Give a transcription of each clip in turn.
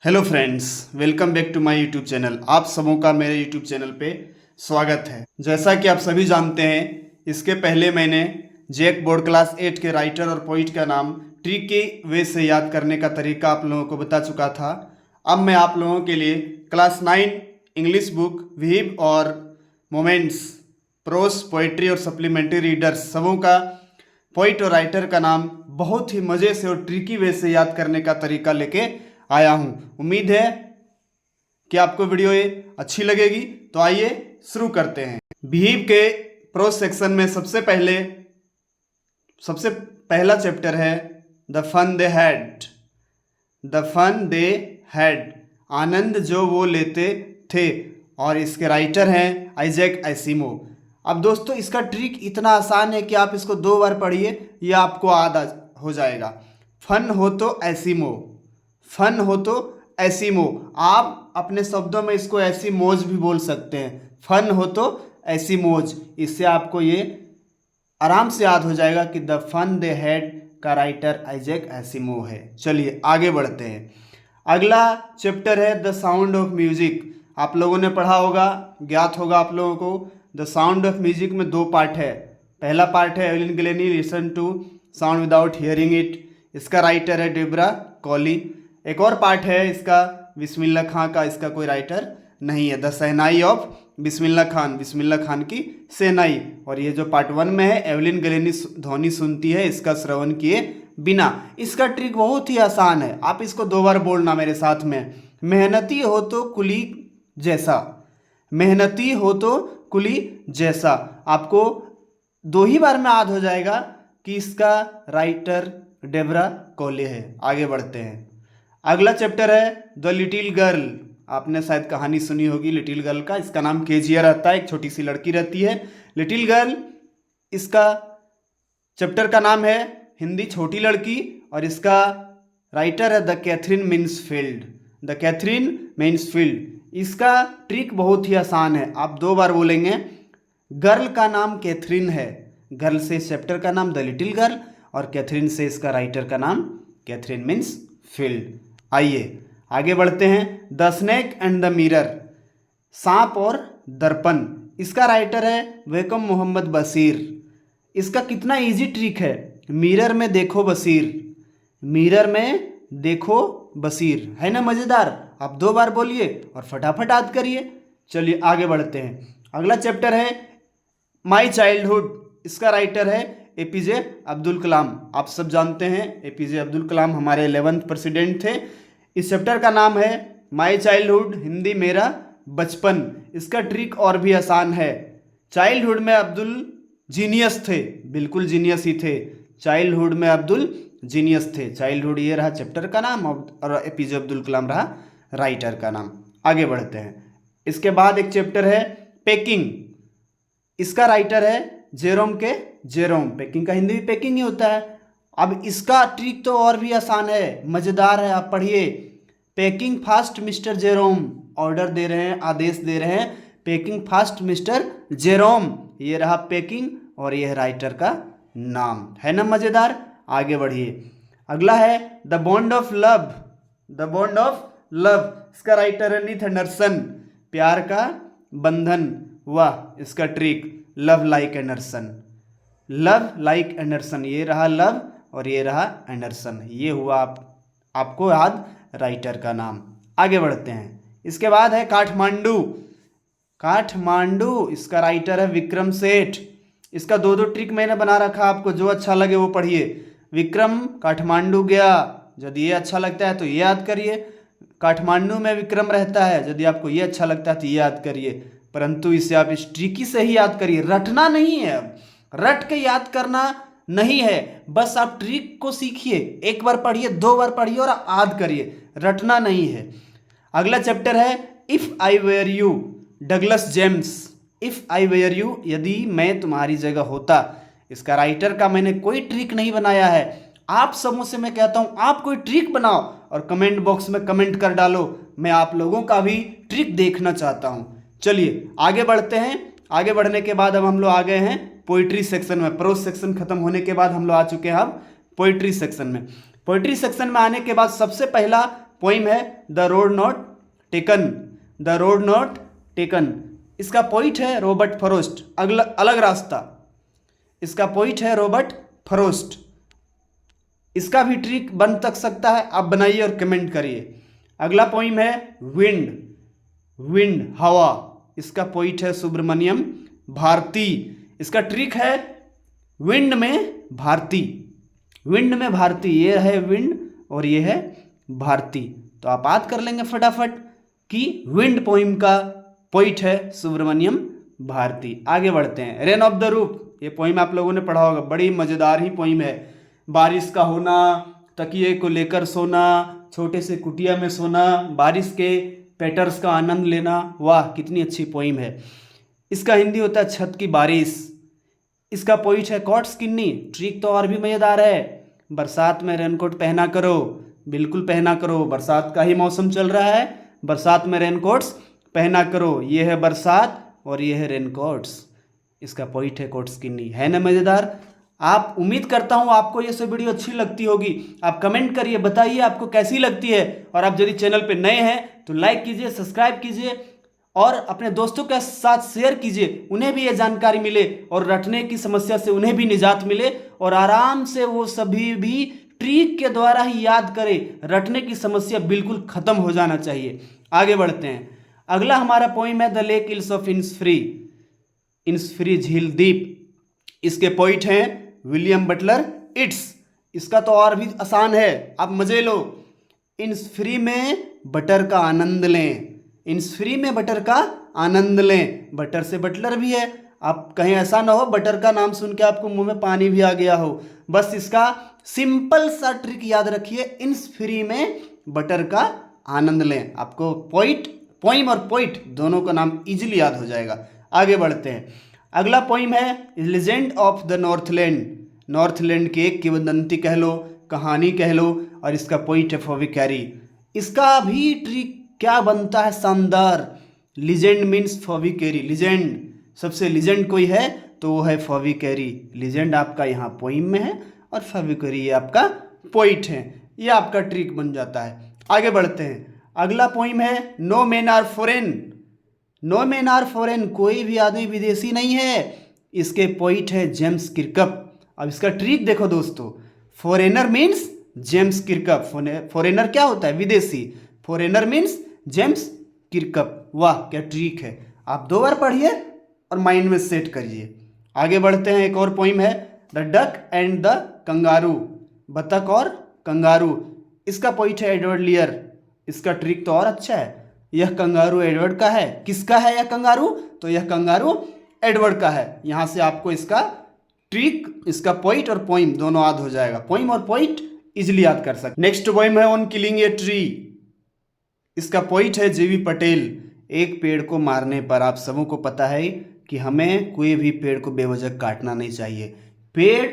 Hello friends, welcome back to my YouTube channel. आप सबों का मेरे यूट्यूब चैनल पे स्वागत है। जैसा कि आप सभी जानते हैं, इसके पहले मैंने जैक बोर्ड क्लास 8 के राइटर और पोइट का नाम ट्री के वे से याद करने का तरीका आप लोगों को बता चुका था। अब मैं आप लोगों के लिए क्लास 9 इंग्लिश बुक विहिब और मोमेंट्स प्रोस पोइट्री और सप्लीमेंट्री रीडर्स सबों का पोइट और राइटर का नाम बहुत ही मज़े से और ट्रिकी वे से याद करने का तरीका लेके आया हूँ। उम्मीद है कि आपको वीडियो ये अच्छी लगेगी। तो आइए शुरू करते हैं। बिहेव के प्रोस सेक्शन में सबसे पहला चैप्टर है the fun they had. The fun they had, आनंद जो वो लेते थे, और इसके राइटर हैं आइजैक एसिमोव। अब दोस्तों, इसका ट्रिक इतना आसान है कि आप इसको 2 बार पढ़िए, यह आपको आदा हो जाएगा। फन हो तो एसिमोव, फन हो तो एसिमोव। आप अपने शब्दों में इसको एसिमोज भी बोल सकते हैं। फन हो तो एसिमोज, इससे आपको ये आराम से याद हो जाएगा कि द फन दे हैड का राइटर आइजैक एसिमोव है। चलिए आगे बढ़ते हैं। अगला चैप्टर है द साउंड ऑफ म्यूजिक। आप लोगों ने पढ़ा होगा, ज्ञात होगा आप लोगों को। द साउंड ऑफ म्यूजिक में 2 पार्ट है। पहला पार्ट है Evelyn Glennie listen to sound without hearing it. इसका राइटर है डेब्रा कॉली। एक और पार्ट है इसका बिस्मिल्लाह खां का, इसका कोई राइटर नहीं है। The shehnai of Bismillah Khan, Bismillah Khan की शहनाई। और ये जो पार्ट 1 में है, एवलिन ग्लेनी ध्वनि सुनती है इसका श्रवण किए बिना। इसका ट्रिक बहुत ही आसान है, आप इसको 2 बार बोलना मेरे साथ में। मेहनती हो तो कुली जैसा, मेहनती हो तो कुली जैसा। आपको 2 ही बार में याद हो जाएगा कि इसका राइटर डेब्रा कॉले है। आगे बढ़ते हैं। अगला चैप्टर है द लिटिल गर्ल। आपने शायद कहानी सुनी होगी लिटिल गर्ल का। इसका नाम केजिया रहता है, एक छोटी सी लड़की रहती है लिटिल गर्ल। इसका चैप्टर का नाम है हिंदी छोटी लड़की, और इसका राइटर है द कैथरीन मिन्सफील्ड, द कैथरीन मिन्सफील्ड। इसका ट्रिक बहुत ही आसान है, आप 2 बार बोलेंगे। गर्ल का नाम कैथरीन है, गर्ल से इस चैप्टर का नाम द लिटिल गर्ल, और कैथरीन से इसका राइटर का नाम कैथरीन मिन्सफील्ड। आइए आगे बढ़ते हैं। The snake and the mirror, सांप और दर्पण। इसका राइटर है वेकम मोहम्मद बशीर। इसका कितना इजी ट्रिक है, मिरर में देखो बशीर, मिरर में देखो बशीर, है ना मज़ेदार। आप 2 बार बोलिए और फटाफट याद करिए। चलिए आगे बढ़ते हैं। अगला चैप्टर है माई चाइल्डहुड। इसका राइटर है एपीजे अब्दुल कलाम। आप सब जानते हैं एपीजे अब्दुल कलाम हमारे 11th प्रेसिडेंट थे। इस चैप्टर का नाम है माई चाइल्डहुड, हिंदी मेरा बचपन। इसका ट्रिक और भी आसान है। चाइल्डहुड में अब्दुल जीनियस थे, बिल्कुल जीनियस ही थे। चाइल्डहुड में अब्दुल जीनियस थे। चाइल्डहुड ये रहा चैप्टर का नाम, और एपीजे अब्दुल कलाम रहा राइटर का नाम। आगे बढ़ते हैं। इसके बाद एक चैप्टर है पेकिंग। इसका राइटर है जेरोम के जेरोम। पेकिंग का हिंदी भी पेकिंग ही होता है। अब इसका ट्रिक तो और भी आसान है, मज़ेदार है, आप पढ़िए। Packing fast mister Jerome, order दे रहे हैं, आदेश दे रहे हैं, पैकिंग फास्ट मिस्टर जेरोम। ये रहा पैकिंग, और ये है राइटर का नाम, है ना मज़ेदार। आगे बढ़िए। अगला है the bond of love, the bond of love. इसका राइटर है नीथ एंडरसन, प्यार का बंधन। वाह, इसका trick love like Anderson, love like Anderson. ये रहा लव और ये रहा एंडरसन। ये हुआ आपको याद राइटर का नाम। आगे बढ़ते हैं। इसके बाद है काठमांडू। काठमांडू, इसका राइटर है विक्रम सेठ। इसका 2 ट्रिक मैंने बना रखा, आपको जो अच्छा लगे वो पढ़िए। विक्रम काठमांडू गया, यदि ये अच्छा लगता है तो ये याद करिए। काठमांडू में विक्रम रहता है, यदि आपको ये अच्छा लगता है तो ये याद करिए। परंतु इसे आप इस ट्रिकी से ही याद करिए, रटना नहीं है। रट के याद करना नहीं है, बस आप ट्रिक को सीखिए। 1 बार पढ़िए, 2 बार पढ़िए और याद करिए, रटना नहीं है। अगला चैप्टर है if I were you, Douglas James. If I were you, यदि मैं तुम्हारी जगह होता। इसका राइटर का मैंने कोई ट्रिक नहीं बनाया है। आप सबों से मैं कहता हूं, आप कोई ट्रिक बनाओ और कमेंट बॉक्स में कमेंट कर डालो। मैं आप लोगों का भी ट्रिक देखना चाहता हूं। चलिए आगे बढ़ते हैं। आगे बढ़ने के बाद अब हम लोग आ गए हैं पोइट्री सेक्शन में। प्रोस सेक्शन खत्म होने के बाद हम लोग आ चुके हैं अब पोइट्री सेक्शन में। पोइट्री सेक्शन में आने के बाद सबसे पहला पोइम है the road not taken, the road not taken. इसका पोइट है रॉबर्ट फ्रॉस्ट, अलग रास्ता। इसका पोइट है रॉबर्ट फ्रॉस्ट। इसका भी ट्रिक बन तक सकता है, आप बनाइए और कमेंट करिए। अगला पोइम है विंड, विंड हवा। इसका पोइट है सुब्रमण्यम भारती। इसका ट्रिक है विंड में भारती, विंड में भारती। ये है विंड और ये है भारती। तो आप याद कर लेंगे फटाफट कि विंड पोइम का पोइट है सुब्रमण्यम भारती। आगे बढ़ते हैं। रेन ऑफ द रूफ, ये पोइम आप लोगों ने पढ़ा होगा, बड़ी मज़ेदार ही पोइम है। बारिश का होना, तकिए को लेकर सोना, छोटे से कुटिया में सोना, बारिश के पैटर्स का आनंद लेना। वाह कितनी अच्छी पोइम है। इसका हिंदी होता है छत की बारिश। इसका पोइट है कॉट स्किन्नी। ट्रिक तो और भी मज़ेदार है। बरसात में रेनकोट पहना करो, बिल्कुल पहना करो, बरसात का ही मौसम चल रहा है, बरसात में रेनकोट्स पहना करो। ये है बरसात और ये है रेनकोट्स। इसका पोइट है कॉट स्किन्नी। है ना मज़ेदार। आप उम्मीद करता हूँ आपको ये सब वीडियो अच्छी लगती होगी। आप कमेंट करिए, बताइए आपको कैसी लगती है। और आप यदि चैनल पे नए हैं तो लाइक कीजिए, सब्सक्राइब कीजिए और अपने दोस्तों के साथ शेयर कीजिए, उन्हें भी ये जानकारी मिले और रटने की समस्या से उन्हें भी निजात मिले और आराम से वो सभी भी ट्रिक के द्वारा ही याद करें। रटने की समस्या बिल्कुल ख़त्म हो जाना चाहिए। आगे बढ़ते हैं। अगला हमारा पोइम है द लेक हिल्स ऑफ इन्सफ्री, इन्सफ्री झील द्वीप। इसके पोइट हैं विलियम बटलर इट्स। इसका तो और भी आसान है, आप मजे लो। इन्सफ्री में बटर का आनंद लें, इन्सफ्री में बटर का आनंद लें। बटर से बटलर भी है। आप कहीं ऐसा ना हो बटर का नाम सुन के आपको मुंह में पानी भी आ गया हो। बस इसका सिंपल सा ट्रिक याद रखिए, इन्सफ्री में बटर का आनंद लें। आपको पोइम और पोइट दोनों का नाम इजीली याद हो जाएगा। आगे बढ़ते हैं। अगला पोइम है legend of the Northland. Northland की एक किंवदंती कह लो, कहानी कह लो। और इसका पोइट है फॉविकैरी। इसका भी ट्रिक क्या बनता है शानदार। लीजेंड मीन्स फॉविकैरी, लीजेंड, सबसे लीजेंड कोई है तो वो है फॉविकैरी। लीजेंड आपका यहाँ पोइम में है और फॉविकैरी ये आपका पोइट है। ये आपका ट्रिक बन जाता है। आगे बढ़ते हैं। अगला पोइम है no men are foreign. No men are foreign, कोई भी आदमी विदेशी नहीं है। इसके पोइट है जेम्स किर्कप। अब इसका ट्रिक देखो दोस्तों, foreigner means James Kirkup. Foreigner क्या होता है? विदेशी। Foreigner means James Kirkup. वाह क्या ट्रिक है। आप 2 बार पढ़िए और माइंड में सेट करिए। आगे बढ़ते हैं। एक और पोइम है the duck and the kangaroo, बतख और कंगारू। इसका पोइट है एडवर्ड लियर। इसका ट्रिक तो और अच्छा है। यह कंगारू एडवर्ड का है। किसका है यह कंगारू? तो यह कंगारू एडवर्ड का है। यहाँ से आपको इसका ट्रिक, इसका पोइट और पोइम दोनों याद हो जाएगा। पोइम और पोइट इजिली याद कर सकते। नेक्स्ट पोइम है ऑन किलिंग ए ट्री। इसका पोइट है जीवी पटेल। एक पेड़ को मारने पर आप सबों को पता है कि हमें कोई भी पेड़ को बेवजह काटना नहीं चाहिए। पेड़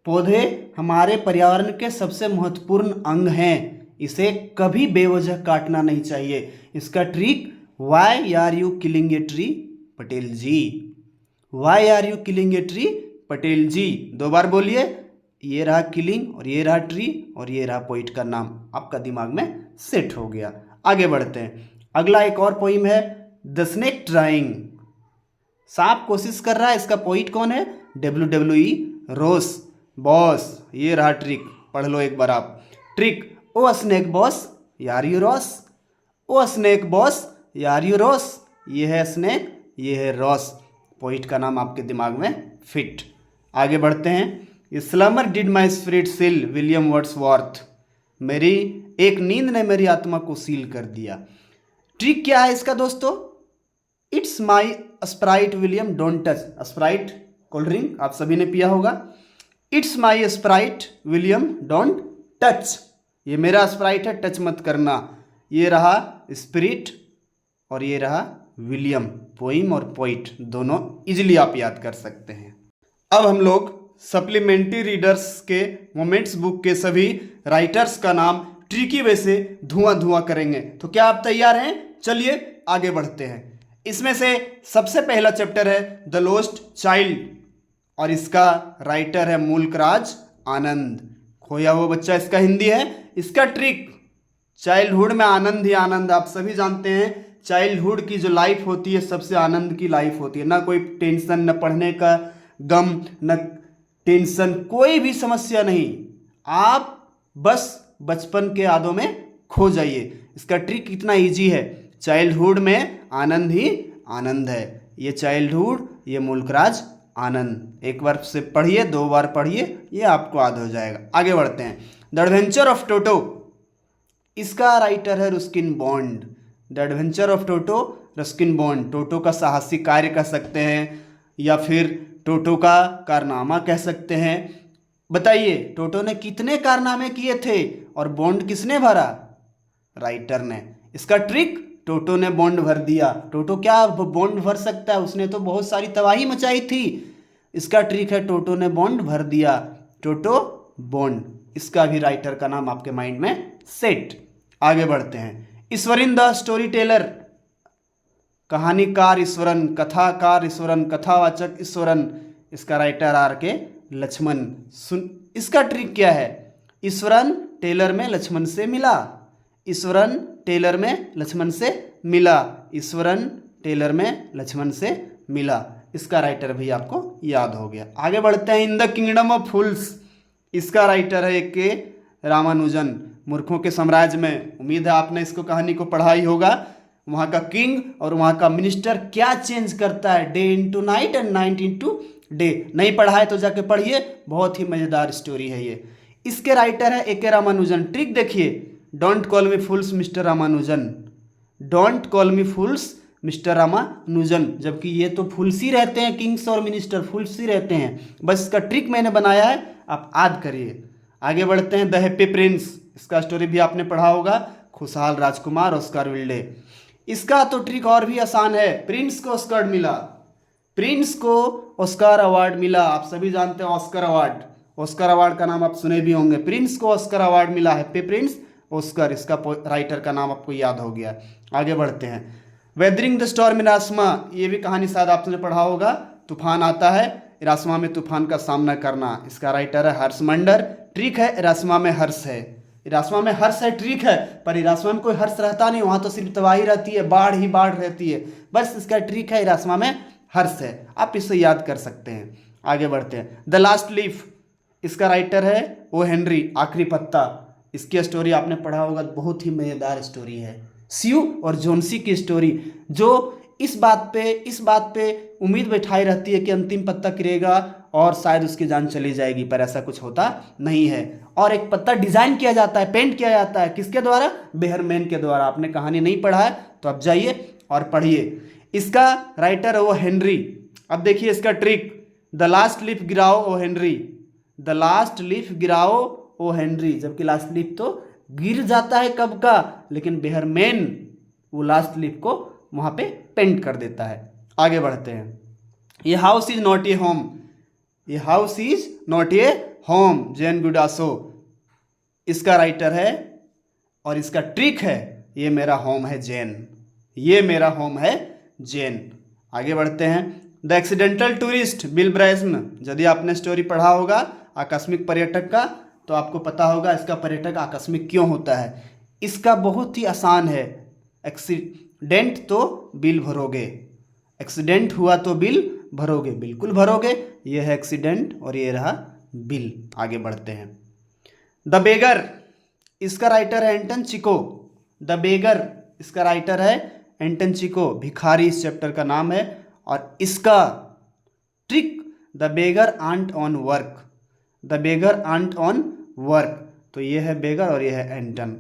पौधे हमारे पर्यावरण के सबसे महत्वपूर्ण अंग हैं। इसे कभी बेवजह काटना नहीं चाहिए। इसका trick why are you killing a tree Patel ji. Why are you killing a tree Patel ji. 2 बार बोलिए। ये रहा किलिंग और ये रहा ट्री और ये रहा पोइट का नाम, आपका दिमाग में सेट हो गया। आगे बढ़ते हैं। अगला एक और पोइम है द स्नेक ट्राइंग। सांप कोशिश कर रहा है। इसका पोइट कौन है? WWE Ross boss. ये रहा ट्रिक, पढ़ लो एक बार आप। ट्रिक ओ स्नेक बॉस यार you Ross, o snake boss यार यू रॉस। ये है स्नेक, ये है रॉस। पोइट का नाम आपके दिमाग में फिट। आगे बढ़ते हैं। Slumber did my spirit seal William Wordsworth. मेरी एक नींद ने मेरी आत्मा को सील कर दिया। ट्रिक क्या है इसका दोस्तों? It's my Sprite William don't touch. Sprite cold drink आप सभी ने पिया होगा। It's my Sprite William don't touch. ये मेरा स्प्राइट है, टच मत करना। ये रहा स्पिरिट और ये रहा विलियम। पोइम और पोइट दोनों इजिली आप याद कर सकते हैं। अब हम लोग सप्लीमेंट्री रीडर्स के मोमेंट्स बुक के सभी राइटर्स का नाम ट्रिकी वे से धुआं करेंगे। तो क्या आप तैयार हैं? चलिए आगे बढ़ते हैं। इसमें से सबसे पहला चैप्टर है द लॉस्ट चाइल्ड और इसका राइटर है मूलकराज आनंद। खोया हुआ बच्चा इसका हिंदी है। इसका ट्रिक चाइल्डहुड में आनंद ही आनंद, आप सभी जानते हैं चाइल्डहुड की जो लाइफ होती है सबसे आनंद की लाइफ होती है। ना कोई टेंशन, न पढ़ने का गम, न टेंशन, कोई भी समस्या नहीं। आप बस बचपन के यादों में खो जाइए। इसका ट्रिक कितना इजी है, चाइल्डहुड में आनंद ही आनंद है। ये चाइल्डहुड, ये मुल्कराज आनंद, एक बार से पढ़िए, 2 बार पढ़िए, ये आपको याद हो जाएगा। आगे बढ़ते हैं। द एडवेंचर ऑफ टोटो, इसका राइटर है Ruskin Bond. The adventure of Toto, Ruskin Bond. Toto का साहसिक कार्य कह सकते हैं या फिर टोटो का कारनामा कह सकते हैं। बताइए टोटो ने कितने कारनामे किए थे और बॉन्ड किसने भरा? राइटर ने। इसका ट्रिक, टोटो ने बॉन्ड भर दिया। टोटो क्या बॉन्ड भर सकता है? उसने तो बहुत सारी तबाही मचाई थी। इसका ट्रिक है टोटो ने बॉन्ड भर दिया। टोटो बॉन्ड, इसका भी राइटर का नाम आपके माइंड में सेट। आगे बढ़ते हैं। ईश्वरिन द स्टोरी टेलर, कहानीकार ईश्वरन, कथाकार ईश्वरन, कथावाचक ईश्वरन। इसका राइटर आर के लक्ष्मण। सुन, इसका ट्रिक क्या है? ईश्वरन टेलर में लक्ष्मण से मिला। ईश्वरन टेलर में लक्ष्मण से मिला। ईश्वरन टेलर में लक्ष्मण से मिला। इसका राइटर भी आपको याद हो गया। आगे बढ़ते हैं। इन द किंगडम ऑफ फूल्स, इसका राइटर है के रामानुजन। मूर्खों के साम्राज्य में, उम्मीद है आपने इसको कहानी को पढ़ा ही होगा। वहाँ का किंग और वहाँ का मिनिस्टर क्या चेंज करता है, day into night and night into day. नहीं पढ़ा है तो जाके पढ़िए, बहुत ही मज़ेदार स्टोरी है ये। इसके राइटर है ए के रामानुजन। ट्रिक देखिए, don't call me fools mister Ramanujan, don't call me fools mister Ramanujan. जबकि ये तो फूल्स ही रहते हैं, किंग्स और मिनिस्टर फूल्स ही रहते हैं। बस इसका ट्रिक मैंने बनाया है, आप याद करिए। आगे बढ़ते हैं। द हैप्पी प्रिंस, इसका स्टोरी भी आपने पढ़ा होगा। खुशहाल राजकुमार, ऑस्कर विल्डे। इसका तो ट्रिक और भी आसान है। प्रिंस को ऑस्कर मिला, प्रिंस को ऑस्कर अवार्ड मिला। आप सभी जानते हैं ऑस्कर अवार्ड, ऑस्कर अवार्ड का नाम आप सुने भी होंगे। प्रिंस को ऑस्कर अवार्ड मिला, हैप्पी प्रिंस ऑस्कर। इसका राइटर का नाम आपको याद हो गया। आगे बढ़ते हैं। वेदरिंग द स्टॉर्म इन इरास्मा, ये भी कहानी शायद आपने पढ़ा होगा। तूफान आता है, इरास्मा में तूफान का सामना करना। इसका राइटर है हर्ष मंडर। ट्रिक है इरास्मा में हर्ष है, इरास्मा में हर्ष है, ट्रिक है। पर इरास्मा में कोई हर्ष रहता नहीं, वहाँ तो सिर्फ तबाही रहती है, बाढ़ ही बाढ़ रहती है। बस इसका ट्रिक है इरास्मा में हर्ष है, आप इसे याद कर सकते हैं। आगे बढ़ते हैं। द लास्ट लीफ, इसका राइटर है ओ हेनरी, आखिरी पत्ता। इसकी स्टोरी आपने पढ़ा होगा, बहुत ही मज़ेदार स्टोरी है। स्यू और जोन्सी की स्टोरी, जो इस बात पे उम्मीद बैठाई रहती है कि अंतिम पत्ता गिरेगा और शायद उसकी जान चली जाएगी, पर ऐसा कुछ होता नहीं है। और एक पत्ता डिज़ाइन किया जाता है, पेंट किया जाता है, किसके द्वारा? बेहरमैन के द्वारा। आपने कहानी नहीं पढ़ा है तो अब जाइए और पढ़िए। इसका राइटर है वो हेनरी। अब देखिए इसका ट्रिक, द लास्ट लीफ गिराओ O Henry, the last leaf गिराओ ओ हेनरी। जबकि लास्ट लीफ तो गिर जाता है कब का, लेकिन बेहरमैन वो लास्ट लीफ को वहाँ पे पेंट कर देता है। आगे बढ़ते हैं। ये house is not a home, ये house is not a home, Zan Gaudioso. इसका राइटर है और इसका ट्रिक है, ये मेरा होम है जैन, ये मेरा होम है जैन। आगे बढ़ते हैं। The accidental tourist, Bill Bryson. यदि आपने स्टोरी पढ़ा होगा आकस्मिक पर्यटक का तो आपको पता होगा इसका पर्यटक आकस्मिक क्यों होता है। इसका बहुत ही आसान है। एक्सीडेंट तो बिल भरोगे, एक्सीडेंट हुआ तो बिल भरोगे, बिल्कुल भरोगे। ये है एक्सीडेंट और ये रहा बिल। आगे बढ़ते हैं। द बेगर, इसका राइटर है एंटन चिको। द बेगर, इसका राइटर है एंटन चिको, भिखारी इस चैप्टर का नाम है। और इसका trick, the beggar aunt on work, the beggar aunt on work. तो ये है बेगर और ये है एंटन।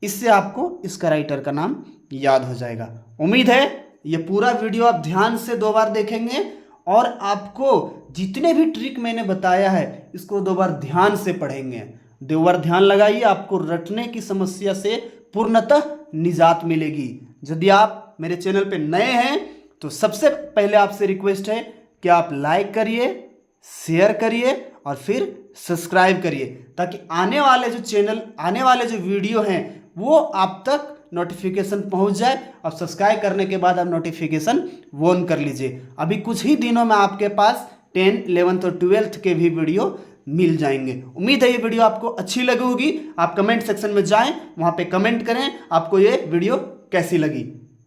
इससे आपको इसका राइटर का नाम याद हो जाएगा। उम्मीद है ये पूरा वीडियो आप ध्यान से 2 बार देखेंगे और आपको जितने भी ट्रिक मैंने बताया है इसको 2 बार ध्यान से पढ़ेंगे। 2 बार ध्यान लगाइए, आपको रटने की समस्या से पूर्णतः निजात मिलेगी। यदि आप मेरे चैनल पे नए हैं तो सबसे पहले आपसे रिक्वेस्ट है कि आप लाइक करिए, शेयर करिए और फिर सब्सक्राइब करिए, ताकि आने वाले जो वीडियो हैं वो आप तक नोटिफिकेशन पहुंच जाए। और सब्सक्राइब करने के बाद आप नोटिफिकेशन ऑन कर लीजिए। अभी कुछ ही दिनों में आपके पास 10, 11th और 12th के भी वीडियो मिल जाएंगे। उम्मीद है ये वीडियो आपको अच्छी लगी होगी। आप कमेंट सेक्शन में जाएं, वहां पे कमेंट करें आपको ये वीडियो कैसी लगी।